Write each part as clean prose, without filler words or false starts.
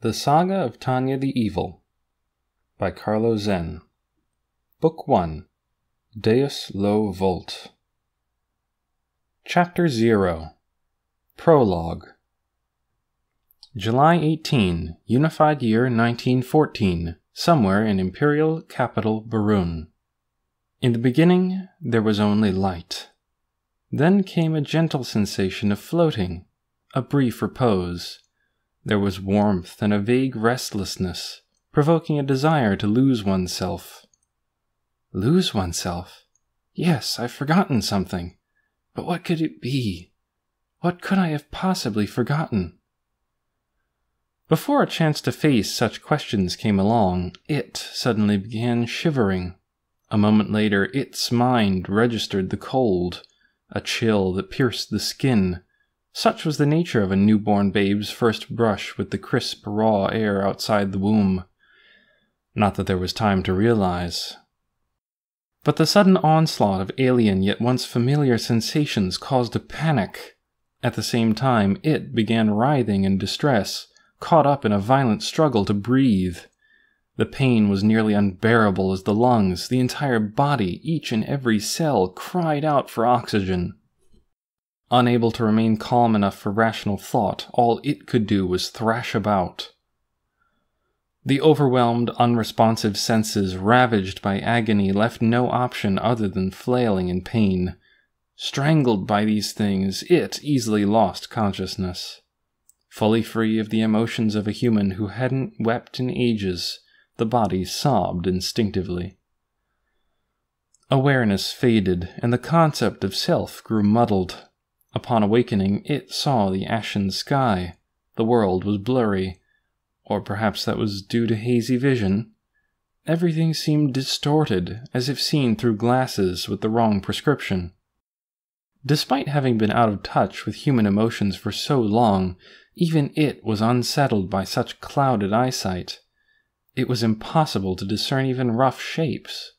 The Saga of Tanya the Evil by Carlo Zen. Book 1. Deus lo Vult. Chapter 0. Prologue. July 18, Unified Year 1914, somewhere in Imperial Capital Barun. In the beginning, there was only light. Then came a gentle sensation of floating, a brief repose. There was warmth and a vague restlessness, provoking a desire to lose oneself. Lose oneself? Yes, I've forgotten something. But what could it be? What could I have possibly forgotten? Before a chance to face such questions came along, it suddenly began shivering. A moment later, its mind registered the cold, a chill that pierced the skin. Such was the nature of a newborn babe's first brush with the crisp, raw air outside the womb. Not that there was time to realize. But the sudden onslaught of alien yet once familiar sensations caused a panic. At the same time, it began writhing in distress, caught up in a violent struggle to breathe. The pain was nearly unbearable as the lungs, the entire body, each and every cell, cried out for oxygen. Unable to remain calm enough for rational thought, all it could do was thrash about. The overwhelmed, unresponsive senses, ravaged by agony, left no option other than flailing in pain. Strangled by these things, it easily lost consciousness. Fully free of the emotions of a human who hadn't wept in ages, the body sobbed instinctively. Awareness faded, and the concept of self grew muddled. Upon awakening, it saw the ashen sky. The world was blurry, or perhaps that was due to hazy vision. Everything seemed distorted, as if seen through glasses with the wrong prescription. Despite having been out of touch with human emotions for so long, even it was unsettled by such clouded eyesight. It was impossible to discern even rough shapes.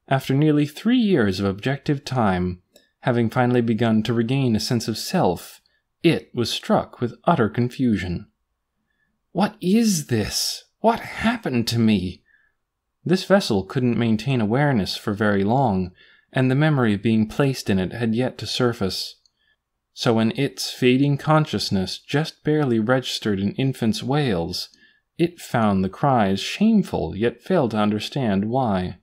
After nearly 3 years of objective time, having finally begun to regain a sense of self, it was struck with utter confusion. What is this? What happened to me? This vessel couldn't maintain awareness for very long, and the memory of being placed in it had yet to surface. So when its fading consciousness just barely registered an infant's wails, it found the cries shameful, yet failed to understand why.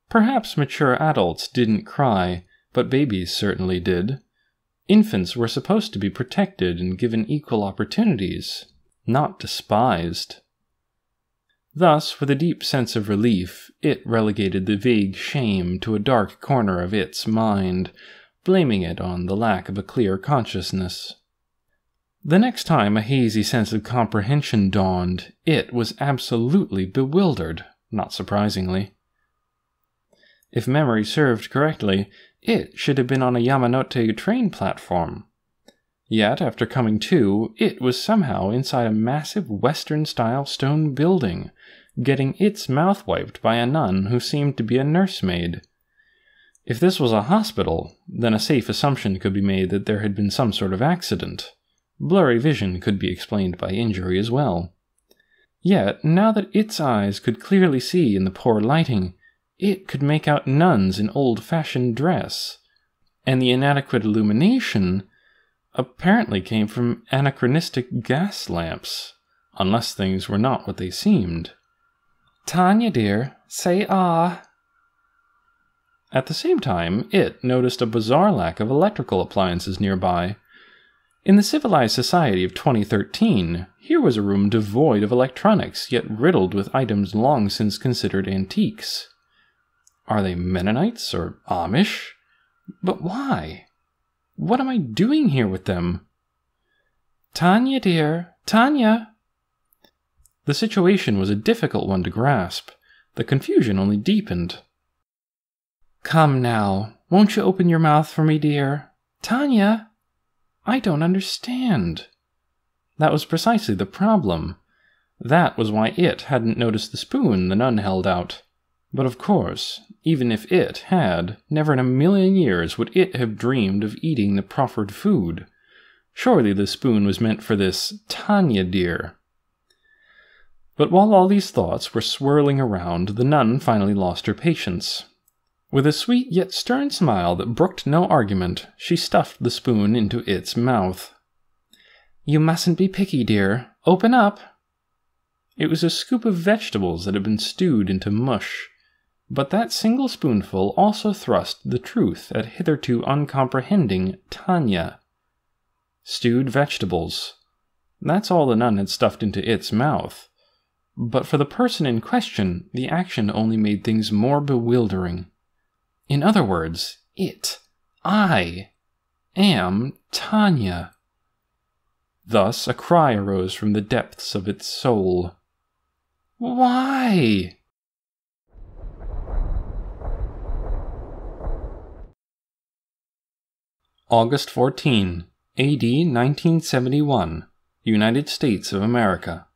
Perhaps mature adults didn't cry, but babies certainly did. Infants were supposed to be protected and given equal opportunities, not despised. Thus, with a deep sense of relief, it relegated the vague shame to a dark corner of its mind, blaming it on the lack of a clear consciousness. The next time a hazy sense of comprehension dawned, it was absolutely bewildered, not surprisingly. If memory served correctly, it should have been on a Yamanote train platform. Yet, after coming to, it was somehow inside a massive Western-style stone building, getting its mouth wiped by a nun who seemed to be a nursemaid. If this was a hospital, then a safe assumption could be made that there had been some sort of accident. Blurry vision could be explained by injury as well. Yet, now that its eyes could clearly see in the poor lighting, it could make out nuns in old-fashioned dress, and the inadequate illumination apparently came from anachronistic gas lamps, unless things were not what they seemed. "Tanya, dear, say ah." At the same time, it noticed a bizarre lack of electrical appliances nearby. In the civilized society of 2013, here was a room devoid of electronics, yet riddled with items long since considered antiques. Are they Mennonites or Amish? But why? What am I doing here with them? "Tanya, dear, Tanya." The situation was a difficult one to grasp. The confusion only deepened. "Come now, won't you open your mouth for me, dear? Tanya? I don't understand." That was precisely the problem. That was why it hadn't noticed the spoon the nun held out. But of course, even if it had, never in a million years would it have dreamed of eating the proffered food. Surely the spoon was meant for this Tanya dear, But while all these thoughts were swirling around, the nun finally lost her patience. With a sweet yet stern smile that brooked no argument, she stuffed the spoon into its mouth. "You mustn't be picky, dear. Open up!" It was a scoop of vegetables that had been stewed into mush, but that single spoonful also thrust the truth at hitherto uncomprehending Tanya. Stewed vegetables. That's all the nun had stuffed into its mouth. But for the person in question, the action only made things more bewildering. In other words, I am Tanya. Thus a cry arose from the depths of its soul. Why? August 14, AD 1971, United States of America.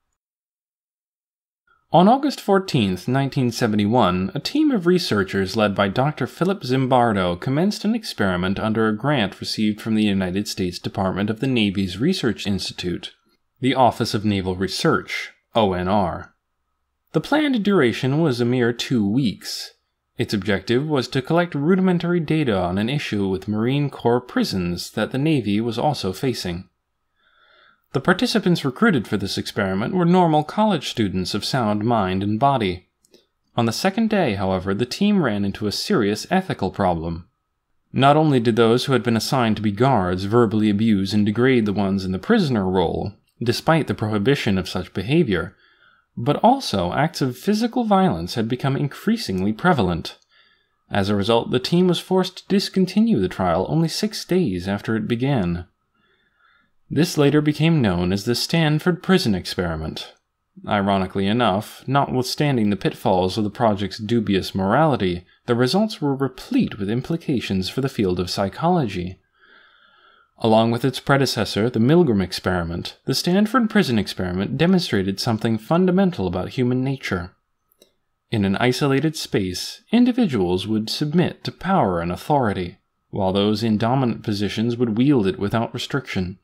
On August 14, 1971, a team of researchers led by Dr. Philip Zimbardo commenced an experiment under a grant received from the United States Department of the Navy's Research Institute, the Office of Naval Research, ONR. The planned duration was a mere 2 weeks. Its objective was to collect rudimentary data on an issue with Marine Corps prisons that the Navy was also facing. The participants recruited for this experiment were normal college students of sound mind and body. On the second day, however, the team ran into a serious ethical problem. Not only did those who had been assigned to be guards verbally abuse and degrade the ones in the prisoner role, despite the prohibition of such behavior, but also acts of physical violence had become increasingly prevalent. As a result, the team was forced to discontinue the trial only 6 days after it began. This later became known as the Stanford prison experiment. Ironically enough, notwithstanding the pitfalls of the project's dubious morality, the results were replete with implications for the field of psychology. Along with its predecessor, the Milgram experiment, the Stanford prison experiment demonstrated something fundamental about human nature. In an isolated space, individuals would submit to power and authority, while those in dominant positions would wield it without restriction.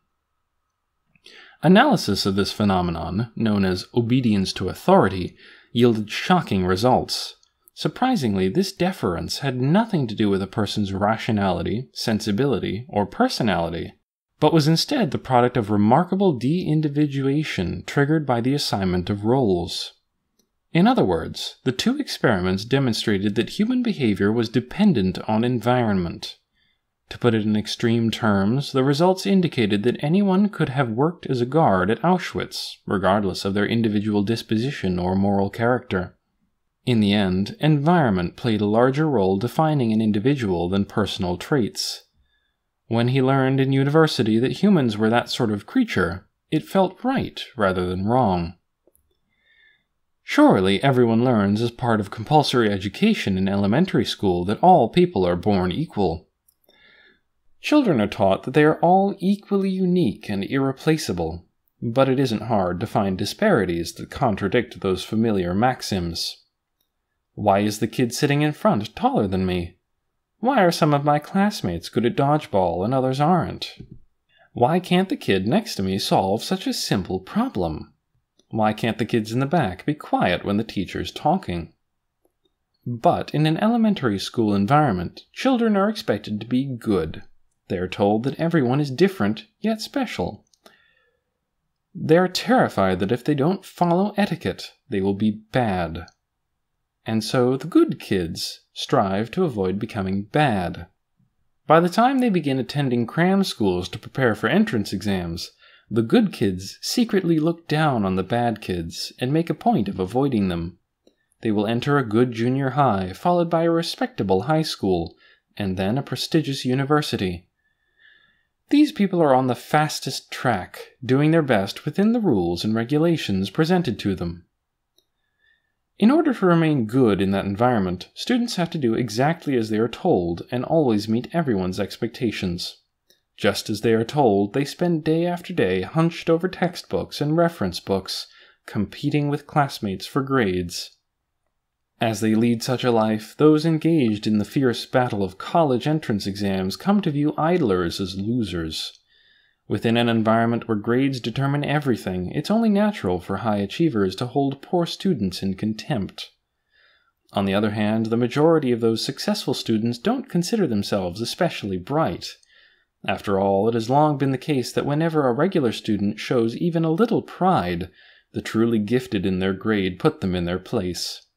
Analysis of this phenomenon, known as obedience to authority, yielded shocking results. Surprisingly, this deference had nothing to do with a person's rationality, sensibility, or personality, but was instead the product of remarkable de-individuation triggered by the assignment of roles. In other words, the 2 experiments demonstrated that human behavior was dependent on environment. To put it in extreme terms, the results indicated that anyone could have worked as a guard at Auschwitz, regardless of their individual disposition or moral character. In the end, environment played a larger role defining an individual than personal traits. When he learned in university that humans were that sort of creature, it felt right rather than wrong. Surely everyone learns as part of compulsory education in elementary school that all people are born equal. Children are taught that they are all equally unique and irreplaceable, but it isn't hard to find disparities that contradict those familiar maxims. Why is the kid sitting in front taller than me? Why are some of my classmates good at dodgeball and others aren't? Why can't the kid next to me solve such a simple problem? Why can't the kids in the back be quiet when the teacher's talking? But in an elementary school environment, children are expected to be good. They are told that everyone is different, yet special. They are terrified that if they don't follow etiquette, they will be bad. And so the good kids strive to avoid becoming bad. By the time they begin attending cram schools to prepare for entrance exams, the good kids secretly look down on the bad kids and make a point of avoiding them. They will enter a good junior high, followed by a respectable high school, and then a prestigious university. These people are on the fastest track, doing their best within the rules and regulations presented to them. In order to remain good in that environment, students have to do exactly as they are told and always meet everyone's expectations. Just as they are told, they spend day after day hunched over textbooks and reference books, competing with classmates for grades. As they lead such a life, those engaged in the fierce battle of college entrance exams come to view idlers as losers. Within an environment where grades determine everything, it's only natural for high achievers to hold poor students in contempt. On the other hand, the majority of those successful students don't consider themselves especially bright. After all, it has long been the case that whenever a regular student shows even a little pride, the truly gifted in their grade put them in their place.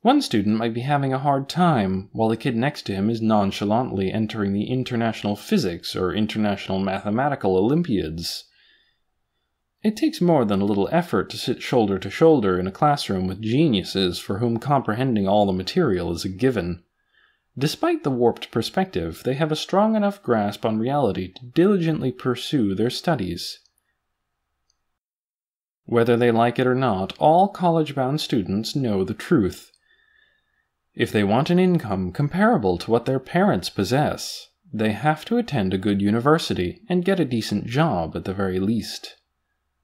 One student might be having a hard time, while the kid next to him is nonchalantly entering the International Physics or International Mathematical Olympiads. It takes more than a little effort to sit shoulder to shoulder in a classroom with geniuses for whom comprehending all the material is a given. Despite the warped perspective, they have a strong enough grasp on reality to diligently pursue their studies. Whether they like it or not, all college-bound students know the truth. If they want an income comparable to what their parents possess, they have to attend a good university and get a decent job at the very least.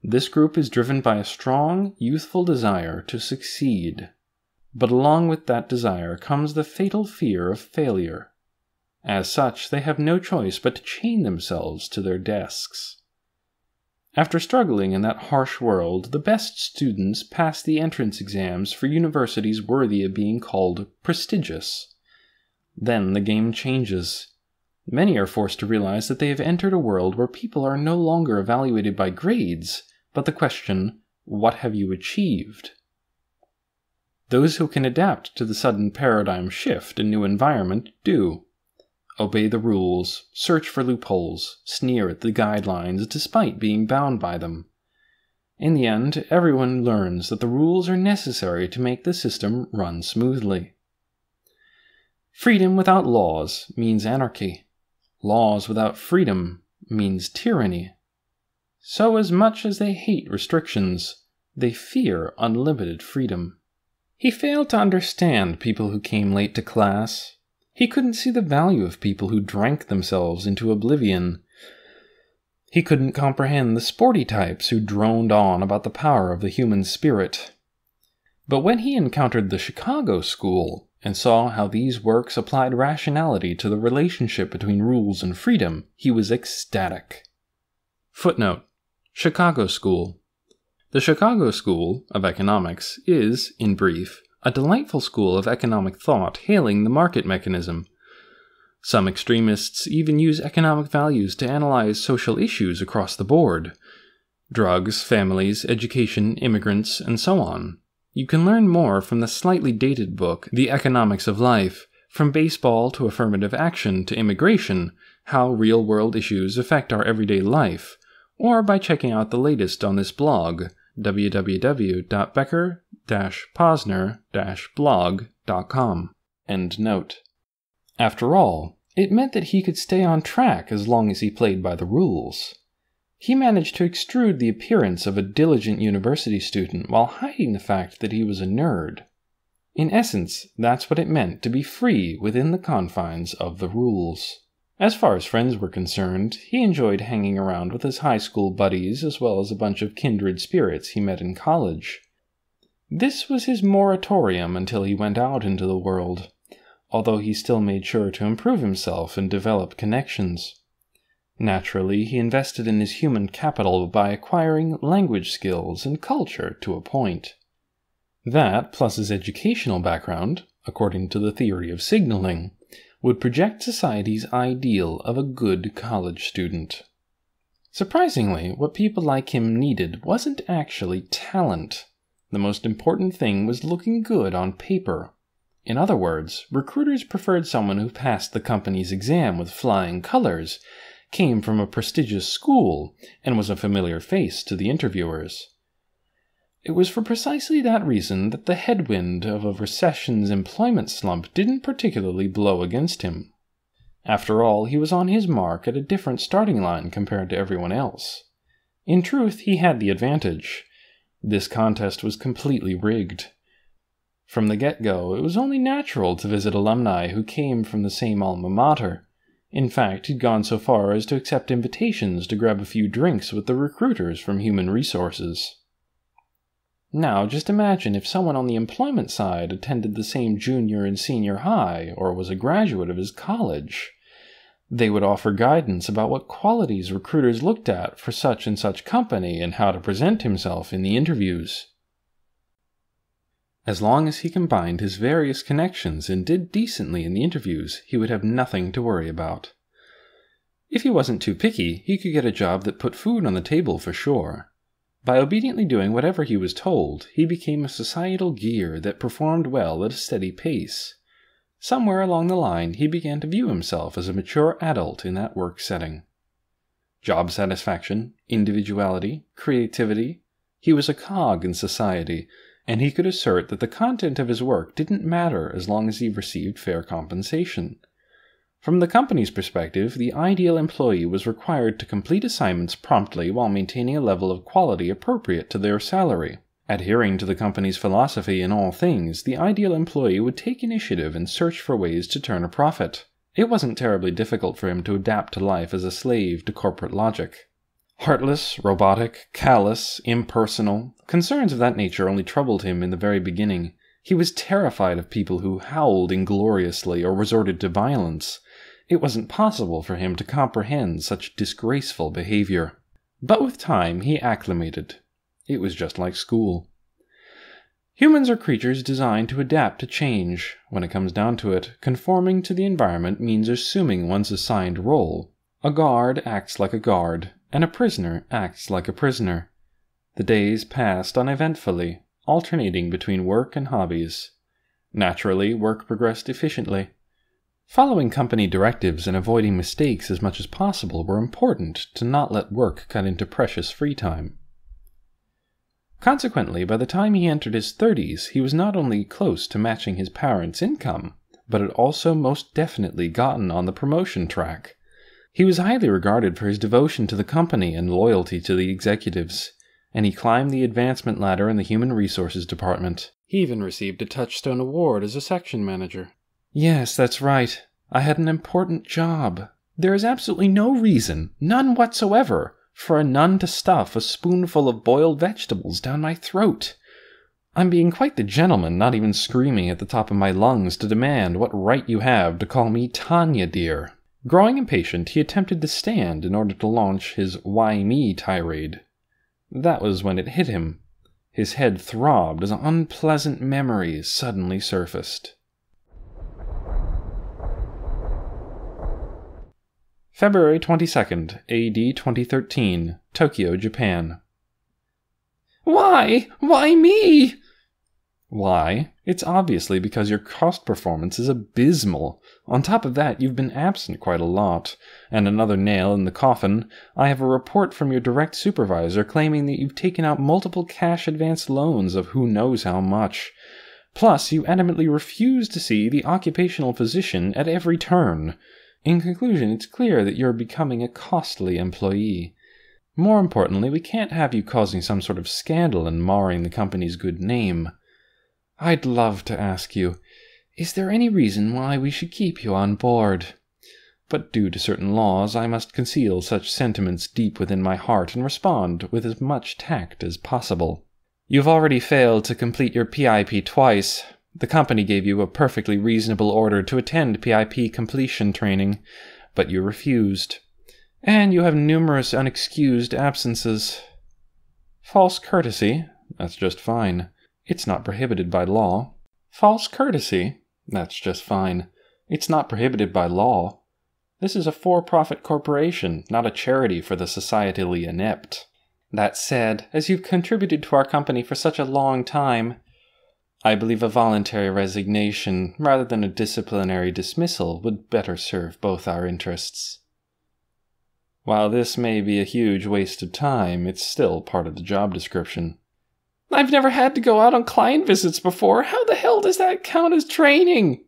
This group is driven by a strong, youthful desire to succeed. But along with that desire comes the fatal fear of failure. As such, they have no choice but to chain themselves to their desks. After struggling in that harsh world, the best students pass the entrance exams for universities worthy of being called prestigious. Then the game changes. Many are forced to realize that they have entered a world where people are no longer evaluated by grades, but the question, what have you achieved? Those who can adapt to the sudden paradigm shift and new environment do. Obey the rules, search for loopholes, sneer at the guidelines despite being bound by them. In the end, everyone learns that the rules are necessary to make the system run smoothly. Freedom without laws means anarchy. Laws without freedom means tyranny. So as much as they hate restrictions, they fear unlimited freedom. He failed to understand people who came late to class. He couldn't see the value of people who drank themselves into oblivion. He couldn't comprehend the sporty types who droned on about the power of the human spirit. But when he encountered the Chicago School and saw how these works applied rationality to the relationship between rules and freedom, he was ecstatic. Footnote: Chicago School. The Chicago School of Economics is, in brief, a delightful school of economic thought hailing the market mechanism. Some extremists even use economic values to analyze social issues across the board. Drugs, families, education, immigrants, and so on. You can learn more from the slightly dated book, The Economics of Life, From Baseball to Affirmative Action to Immigration, How Real-World Issues Affect Our Everyday Life, or by checking out the latest on this blog, www.becker-posner-blog.com. End note. After all, it meant that he could stay on track as long as he played by the rules. He managed to extrude the appearance of a diligent university student while hiding the fact that he was a nerd. In essence, that's what it meant to be free within the confines of the rules. As far as friends were concerned, he enjoyed hanging around with his high school buddies as well as a bunch of kindred spirits he met in college. This was his moratorium until he went out into the world, although he still made sure to improve himself and develop connections. Naturally, he invested in his human capital by acquiring language skills and culture to a point. That, plus his educational background, according to the theory of signaling, would project society's ideal of a good college student. Surprisingly, what people like him needed wasn't actually talent. The most important thing was looking good on paper. In other words, recruiters preferred someone who passed the company's exam with flying colors, came from a prestigious school, and was a familiar face to the interviewers. It was for precisely that reason that the headwind of a recession's employment slump didn't particularly blow against him. After all, he was on his mark at a different starting line compared to everyone else. In truth, he had the advantage. This contest was completely rigged. From the get-go, it was only natural to visit alumni who came from the same alma mater. In fact, he'd gone so far as to accept invitations to grab a few drinks with the recruiters from Human Resources. Now, just imagine if someone on the employment side attended the same junior and senior high, or was a graduate of his college. They would offer guidance about what qualities recruiters looked at for such and such company and how to present himself in the interviews. As long as he combined his various connections and did decently in the interviews, he would have nothing to worry about. If he wasn't too picky, he could get a job that put food on the table for sure. By obediently doing whatever he was told, he became a societal gear that performed well at a steady pace. Somewhere along the line, he began to view himself as a mature adult in that work setting. Job satisfaction, individuality, creativity. He was a cog in society, and he could assert that the content of his work didn't matter as long as he received fair compensation. From the company's perspective, the ideal employee was required to complete assignments promptly while maintaining a level of quality appropriate to their salary. Adhering to the company's philosophy in all things, the ideal employee would take initiative and search for ways to turn a profit. It wasn't terribly difficult for him to adapt to life as a slave to corporate logic. Heartless, robotic, callous, impersonal, concerns of that nature only troubled him in the very beginning. He was terrified of people who howled ingloriously or resorted to violence. It wasn't possible for him to comprehend such disgraceful behavior. But with time, he acclimated. It was just like school. Humans are creatures designed to adapt to change. When it comes down to it, conforming to the environment means assuming one's assigned role. A guard acts like a guard, and a prisoner acts like a prisoner. The days passed uneventfully, alternating between work and hobbies. Naturally, work progressed efficiently. Following company directives and avoiding mistakes as much as possible were important to not let work cut into precious free time. Consequently, by the time he entered his 30s, he was not only close to matching his parents' income, but had also most definitely gotten on the promotion track. He was highly regarded for his devotion to the company and loyalty to the executives, and he climbed the advancement ladder in the Human Resources Department. He even received a Touchstone Award as a section manager. Yes, that's right. I had an important job. There is absolutely no reason, none whatsoever, for a nun to stuff a spoonful of boiled vegetables down my throat. I'm being quite the gentleman, not even screaming at the top of my lungs to demand what right you have to call me Tanya, dear. Growing impatient, he attempted to stand in order to launch his why me tirade. That was when it hit him. His head throbbed as unpleasant memories suddenly surfaced. February 22nd, AD 2013, Tokyo, Japan. Why? Why me? Why? It's obviously because your cost performance is abysmal. On top of that, you've been absent quite a lot. And another nail in the coffin, I have a report from your direct supervisor claiming that you've taken out multiple cash advance loans of who knows how much. Plus, you adamantly refuse to see the occupational physician at every turn. In conclusion, it's clear that you're becoming a costly employee. More importantly, we can't have you causing some sort of scandal and marring the company's good name. I'd love to ask you, is there any reason why we should keep you on board? But due to certain laws, I must conceal such sentiments deep within my heart and respond with as much tact as possible. You've already failed to complete your PIP twice. The company gave you a perfectly reasonable order to attend PIP completion training, but you refused. And you have numerous unexcused absences. False courtesy? That's just fine. It's not prohibited by law. False courtesy? That's just fine. It's not prohibited by law. This is a for-profit corporation, not a charity for the societally inept. That said, as you've contributed to our company for such a long time, I believe a voluntary resignation, rather than a disciplinary dismissal, would better serve both our interests. While this may be a huge waste of time, it's still part of the job description. I've never had to go out on client visits before. How the hell does that count as training?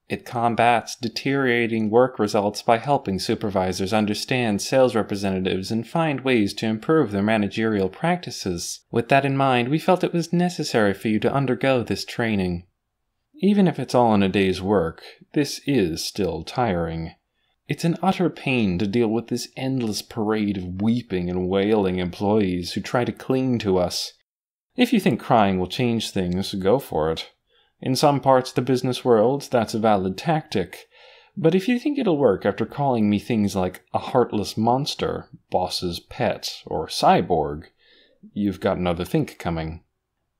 It combats deteriorating work results by helping supervisors understand sales representatives and find ways to improve their managerial practices. With that in mind, we felt it was necessary for you to undergo this training. Even if it's all in a day's work, this is still tiring. It's an utter pain to deal with this endless parade of weeping and wailing employees who try to cling to us. If you think crying will change things, go for it. In some parts of the business world, that's a valid tactic, But if you think it'll work after calling me things like a heartless monster, boss's pet, or cyborg, you've got another think coming.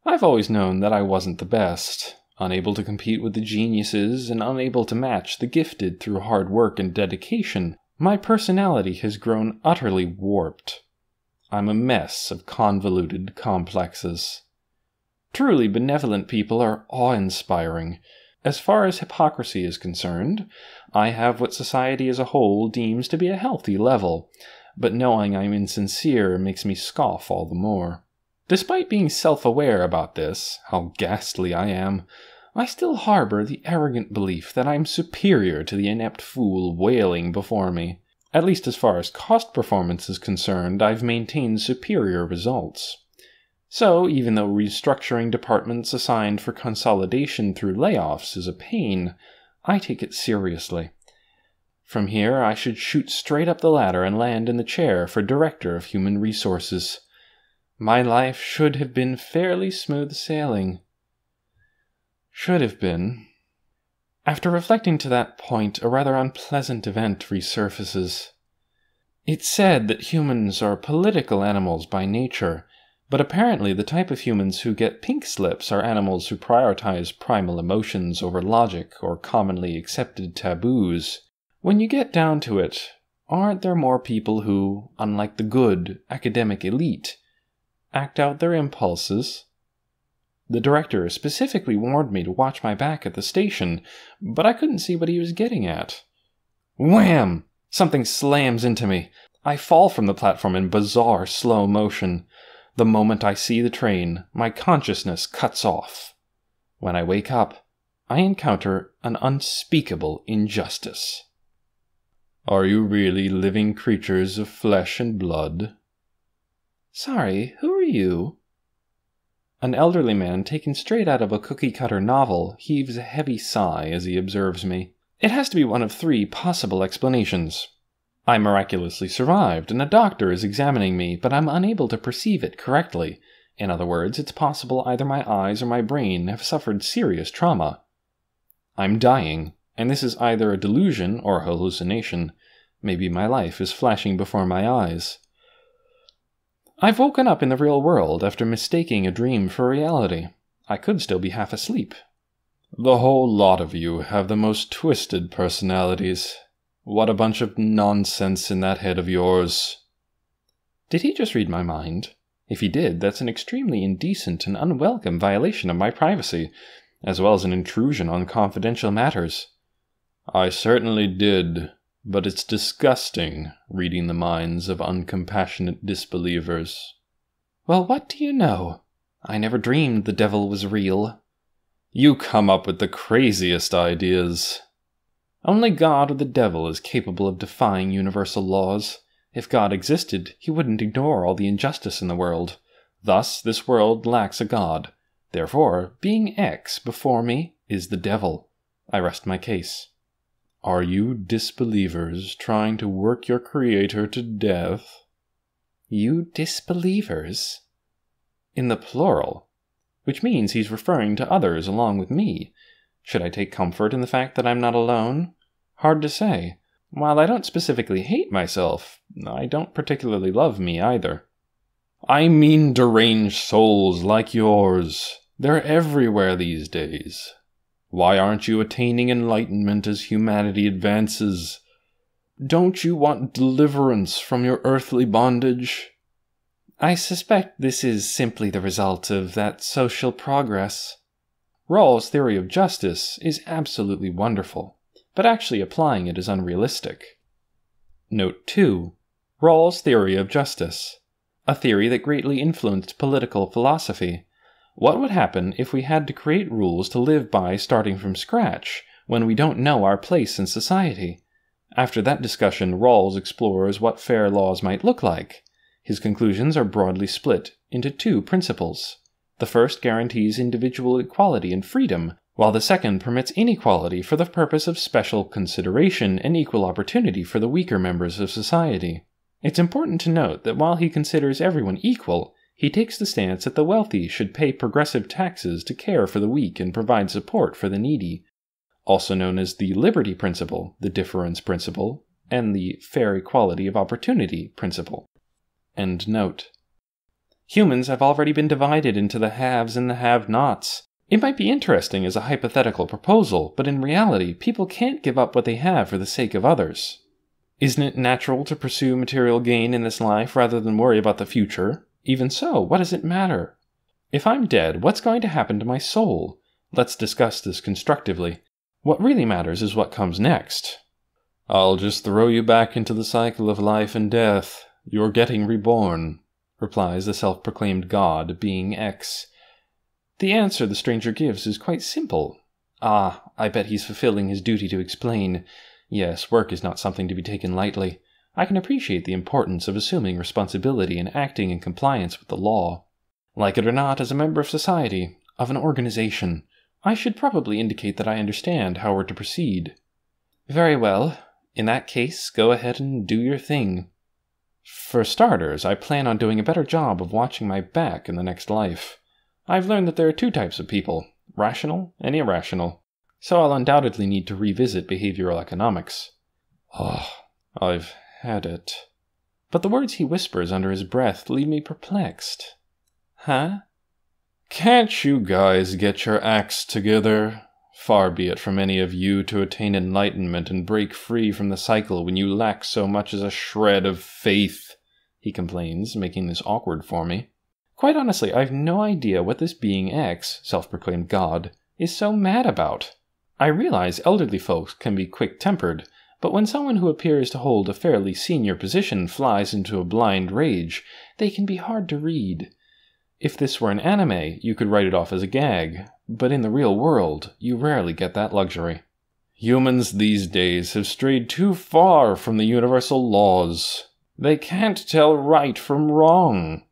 I've always known that I wasn't the best, unable to compete with the geniuses and unable to match the gifted through hard work and dedication. My personality has grown utterly warped. I'm a mess of convoluted complexes. Truly benevolent people are awe-inspiring. As far as hypocrisy is concerned, I have what society as a whole deems to be a healthy level, but knowing I'm insincere makes me scoff all the more. Despite being self-aware about this, how ghastly I am, I still harbor the arrogant belief that I'm superior to the inept fool wailing before me. At least as far as cost performance is concerned, I've maintained superior results. So, even though restructuring departments assigned for consolidation through layoffs is a pain, I take it seriously. From here, I should shoot straight up the ladder and land in the chair for Director of Human Resources. My life should have been fairly smooth sailing. Should have been. After reflecting to that point, a rather unpleasant event resurfaces. It's said that humans are political animals by nature, but apparently the type of humans who get pink slips are animals who prioritize primal emotions over logic or commonly accepted taboos. When you get down to it, aren't there more people who, unlike the good, academic elite, act out their impulses? The director specifically warned me to watch my back at the station, but I couldn't see what he was getting at. Wham! Something slams into me. I fall from the platform in bizarre slow motion. The moment I see the train, my consciousness cuts off. When I wake up, I encounter an unspeakable injustice. Are you really living creatures of flesh and blood? Sorry, who are you? An elderly man taken straight out of a cookie-cutter novel heaves a heavy sigh as he observes me. It has to be one of 3 possible explanations. I miraculously survived, and a doctor is examining me, but I'm unable to perceive it correctly. In other words, it's possible either my eyes or my brain have suffered serious trauma. I'm dying, and this is either a delusion or a hallucination. Maybe my life is flashing before my eyes. I've woken up in the real world after mistaking a dream for reality. I could still be half asleep. The whole lot of you have the most twisted personalities. What a bunch of nonsense in that head of yours. Did he just read my mind? If he did, that's an extremely indecent and unwelcome violation of my privacy, as well as an intrusion on confidential matters. I certainly did. But it's disgusting, reading the minds of uncompassionate disbelievers. Well, what do you know? I never dreamed the devil was real. You come up with the craziest ideas. Only God or the devil is capable of defying universal laws. If God existed, he wouldn't ignore all the injustice in the world. Thus, this world lacks a God. Therefore, being X before me is the devil. I rest my case. Are you disbelievers trying to work your creator to death? You disbelievers? In the plural, which means he's referring to others along with me. Should I take comfort in the fact that I'm not alone? Hard to say. While I don't specifically hate myself, I don't particularly love me either. I mean deranged souls like yours. They're everywhere these days. Why aren't you attaining enlightenment as humanity advances? Don't you want deliverance from your earthly bondage? I suspect this is simply the result of that social progress. Rawls' theory of justice is absolutely wonderful, but actually applying it is unrealistic. Note 2. Rawls' theory of justice, a theory that greatly influenced political philosophy. What would happen if we had to create rules to live by starting from scratch, when we don't know our place in society? After that discussion, Rawls explores what fair laws might look like. His conclusions are broadly split into 2 principles. The first guarantees individual equality and freedom, while the second permits inequality for the purpose of special consideration and equal opportunity for the weaker members of society. It's important to note that while he considers everyone equal, he takes the stance that the wealthy should pay progressive taxes to care for the weak and provide support for the needy. also known as the liberty principle, the difference principle, and the fair equality of opportunity principle. End note. Humans have already been divided into the haves and the have-nots. It might be interesting as a hypothetical proposal, but in reality, people can't give up what they have for the sake of others. Isn't it natural to pursue material gain in this life rather than worry about the future? Even so, what does it matter? If I'm dead, what's going to happen to my soul? Let's discuss this constructively. What really matters is what comes next. I'll just throw you back into the cycle of life and death. You're getting reborn, replies the self-proclaimed god, being X. The answer the stranger gives is quite simple. I bet he's fulfilling his duty to explain. Yes, work is not something to be taken lightly. I can appreciate the importance of assuming responsibility and acting in compliance with the law. Like it or not, as a member of society, of an organization, I should probably indicate that I understand how we're to proceed. Very well. In that case, go ahead and do your thing. For starters, I plan on doing a better job of watching my back in the next life. I've learned that there are two types of people, rational and irrational, so I'll undoubtedly need to revisit behavioral economics. I've had it. But the words he whispers under his breath leave me perplexed. Huh? Can't you guys get your acts together? Far be it from any of you to attain enlightenment and break free from the cycle when you lack so much as a shred of faith, he complains, making this awkward for me. Quite honestly, I've no idea what this being X, self-proclaimed God, is so mad about. I realize elderly folks can be quick-tempered, but when someone who appears to hold a fairly senior position flies into a blind rage, they can be hard to read. If this were an anime, you could write it off as a gag, but in the real world, you rarely get that luxury. Humans these days have strayed too far from the universal laws. They can't tell right from wrong.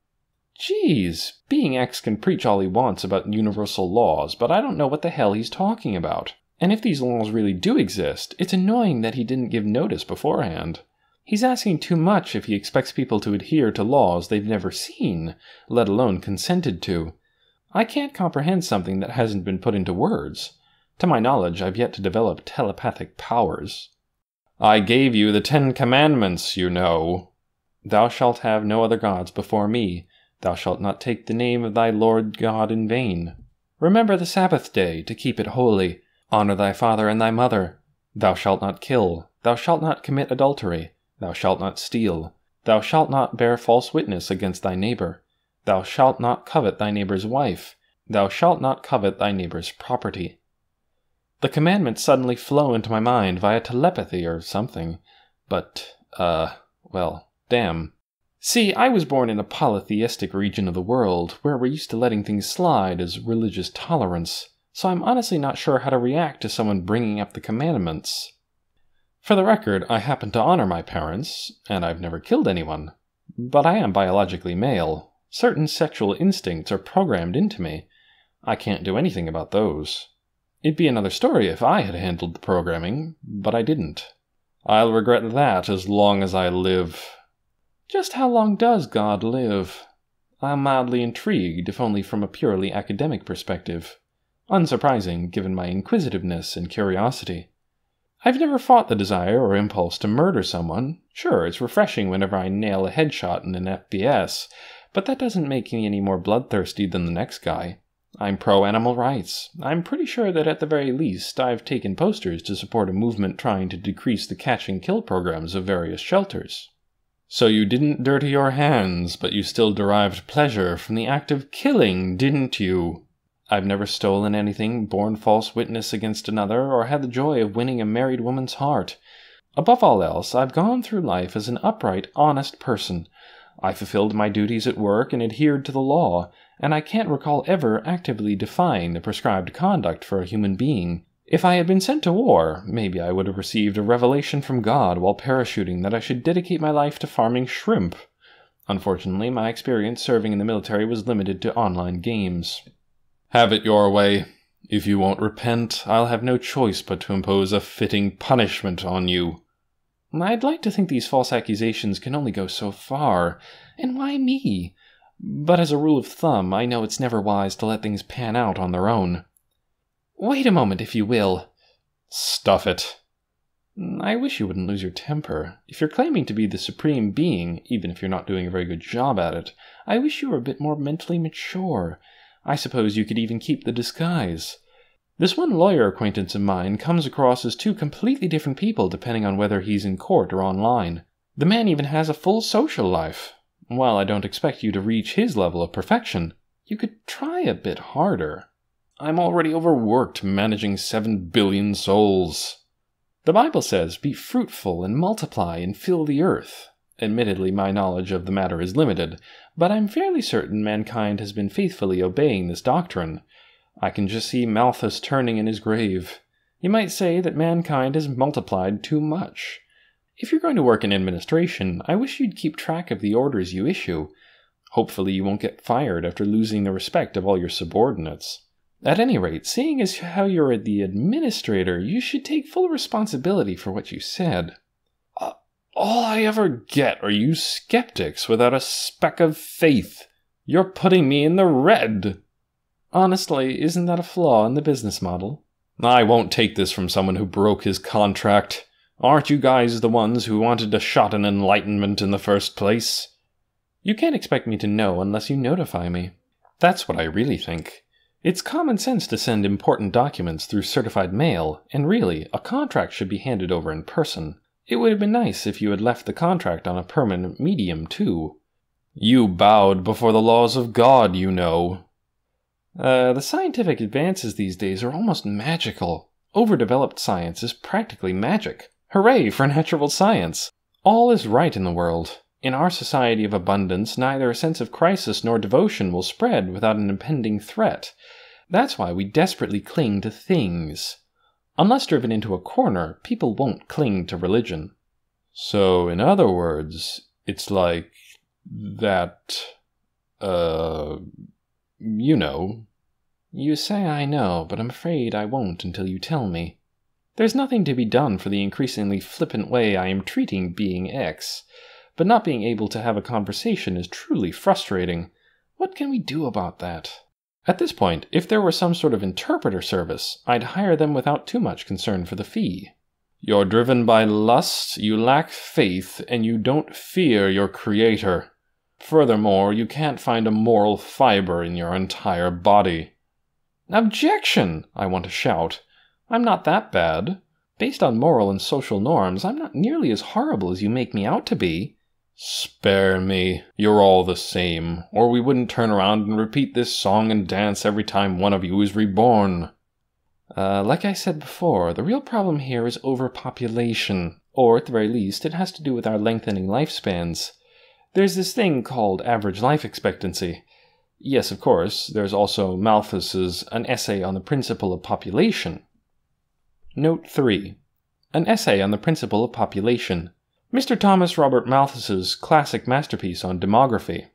Geez, being X can preach all he wants about universal laws, but I don't know what the hell he's talking about. And if these laws really do exist, it's annoying that he didn't give notice beforehand. He's asking too much if he expects people to adhere to laws they've never seen, let alone consented to. I can't comprehend something that hasn't been put into words. To my knowledge, I've yet to develop telepathic powers. I gave you the 10 Commandments, you know. Thou shalt have no other gods before me. Thou shalt not take the name of thy Lord God in vain. Remember the Sabbath day, to keep it holy. Honor thy father and thy mother. Thou shalt not kill. Thou shalt not commit adultery. Thou shalt not steal. Thou shalt not bear false witness against thy neighbor. Thou shalt not covet thy neighbor's wife. Thou shalt not covet thy neighbor's property. The commandments suddenly flow into my mind via telepathy or something. But, well, damn. See, I was born in a polytheistic region of the world, where we're used to letting things slide as religious tolerance, so I'm honestly not sure how to react to someone bringing up the commandments. For the record, I happen to honor my parents, and I've never killed anyone. But I am biologically male. Certain sexual instincts are programmed into me. I can't do anything about those. It'd be another story if I had handled the programming, but I didn't. I'll regret that as long as I live. Just how long does God live? I'm mildly intrigued, if only from a purely academic perspective. Unsurprising, given my inquisitiveness and curiosity. I've never fought the desire or impulse to murder someone. Sure, it's refreshing whenever I nail a headshot in an FPS, but that doesn't make me any more bloodthirsty than the next guy. I'm pro-animal rights. I'm pretty sure that at the very least I've taken posters to support a movement trying to decrease the catch-and-kill programs of various shelters. So you didn't dirty your hands, but you still derived pleasure from the act of killing, didn't you? I've never stolen anything, borne false witness against another, or had the joy of winning a married woman's heart. Above all else, I've gone through life as an upright, honest person. I fulfilled my duties at work and adhered to the law, and I can't recall ever actively defying the prescribed conduct for a human being. If I had been sent to war, maybe I would have received a revelation from God while parachuting that I should dedicate my life to farming shrimp. Unfortunately, my experience serving in the military was limited to online games. Have it your way. If you won't repent, I'll have no choice but to impose a fitting punishment on you. I'd like to think these false accusations can only go so far, and why me? But as a rule of thumb, I know it's never wise to let things pan out on their own. Wait a moment, if you will. Stuff it. I wish you wouldn't lose your temper. If you're claiming to be the supreme being, even if you're not doing a very good job at it, I wish you were a bit more mentally mature. I suppose you could even keep the disguise. This one lawyer acquaintance of mine comes across as two completely different people depending on whether he's in court or online. The man even has a full social life. While I don't expect you to reach his level of perfection, you could try a bit harder. I'm already overworked managing 7 billion souls. The Bible says, be fruitful and multiply and fill the earth. Admittedly, my knowledge of the matter is limited, but I'm fairly certain mankind has been faithfully obeying this doctrine. I can just see Malthus turning in his grave. You might say that mankind has multiplied too much. If you're going to work in administration, I wish you'd keep track of the orders you issue. Hopefully you won't get fired after losing the respect of all your subordinates. At any rate, seeing as how you're the administrator, you should take full responsibility for what you said. All I ever get are you skeptics without a speck of faith. You're putting me in the red. Honestly, isn't that a flaw in the business model? I won't take this from someone who broke his contract. Aren't you guys the ones who wanted to shut an enlightenment in the first place? You can't expect me to know unless you notify me. That's what I really think. It's common sense to send important documents through certified mail, and really, a contract should be handed over in person. It would have been nice if you had left the contract on a permanent medium, too. You bowed before the laws of God, you know. The scientific advances these days are almost magical. Overdeveloped science is practically magic. Hooray for natural science! All is right in the world. In our society of abundance, neither a sense of crisis nor devotion will spread without an impending threat. That's why we desperately cling to things. Unless driven into a corner, people won't cling to religion. So, in other words, it's like that, you know. You say I know, but I'm afraid I won't until you tell me. There's nothing to be done for the increasingly flippant way I am treating being X. But not being able to have a conversation is truly frustrating. What can we do about that? At this point, if there were some sort of interpreter service, I'd hire them without too much concern for the fee. You're driven by lust, you lack faith, and you don't fear your creator. Furthermore, you can't find a moral fiber in your entire body. Objection! I want to shout. I'm not that bad. Based on moral and social norms, I'm not nearly as horrible as you make me out to be. Spare me. You're all the same, or we wouldn't turn around and repeat this song and dance every time one of you is reborn. Like I said before, the real problem here is overpopulation, or at the very least, it has to do with our lengthening lifespans. There's this thing called average life expectancy. Yes, of course, there's also Malthus's An Essay on the Principle of Population. Note 3. An Essay on the Principle of Population. Mr. Thomas Robert Malthus's classic masterpiece on demography.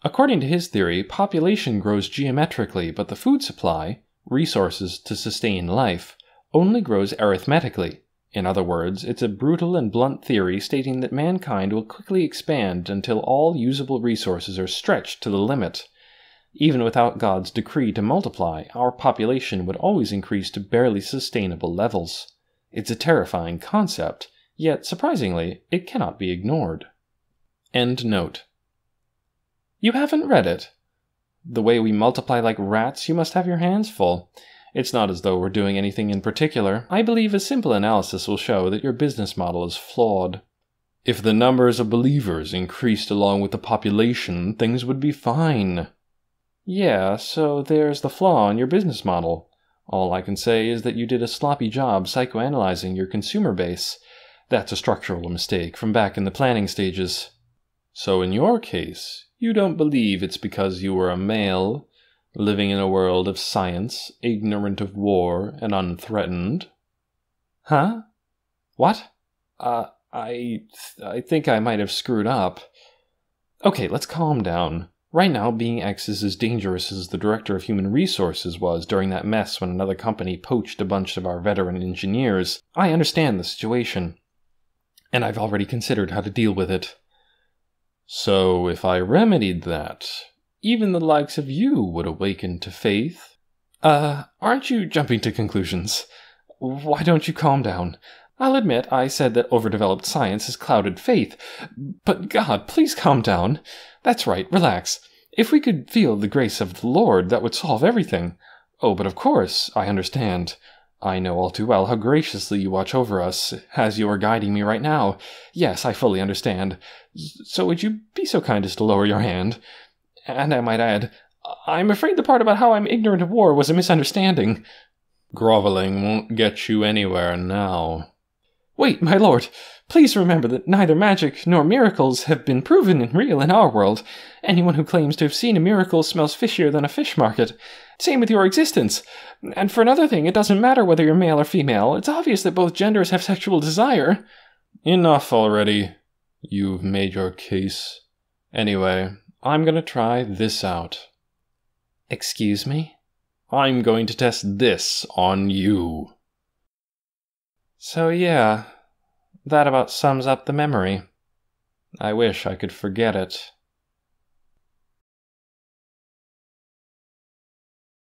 According to his theory, population grows geometrically, but the food supply, resources to sustain life, only grows arithmetically. In other words, it's a brutal and blunt theory stating that mankind will quickly expand until all usable resources are stretched to the limit. Even without God's decree to multiply, our population would always increase to barely sustainable levels. It's a terrifying concept, yet, surprisingly, it cannot be ignored. End note. You haven't read it? The way we multiply like rats, you must have your hands full. It's not as though we're doing anything in particular. I believe a simple analysis will show that your business model is flawed. If the numbers of believers increased along with the population, things would be fine. Yeah, so there's the flaw in your business model. All I can say is that you did a sloppy job psychoanalyzing your consumer base. That's a structural mistake from back in the planning stages. So in your case, you don't believe it's because you were a male, living in a world of science, ignorant of war, and unthreatened? Huh? What? I think I might have screwed up. Okay, let's calm down. Right now, being X is as dangerous as the director of human resources was during that mess when another company poached a bunch of our veteran engineers. I understand the situation, and I've already considered how to deal with it. So, if I remedied that, even the likes of you would awaken to faith. Aren't you jumping to conclusions? why don't you calm down? I'll admit I said that overdeveloped science has clouded faith, but God, please calm down. That's right, relax. If we could feel the grace of the Lord, that would solve everything. Oh, but of course, I understand. I know all too well how graciously you watch over us, as you are guiding me right now. Yes, I fully understand. So would you be so kind as to lower your hand? And I might add, I'm afraid the part about how I'm ignorant of war was a misunderstanding. Groveling won't get you anywhere now. Wait, my lord, please remember that neither magic nor miracles have been proven real in our world. Anyone who claims to have seen a miracle smells fishier than a fish market. Same with your existence. And for another thing, it doesn't matter whether you're male or female. It's obvious that both genders have sexual desire. Enough already. You've made your case. Anyway, I'm going to try this out. Excuse me? I'm going to test this on you. So yeah, that about sums up the memory. I wish I could forget it.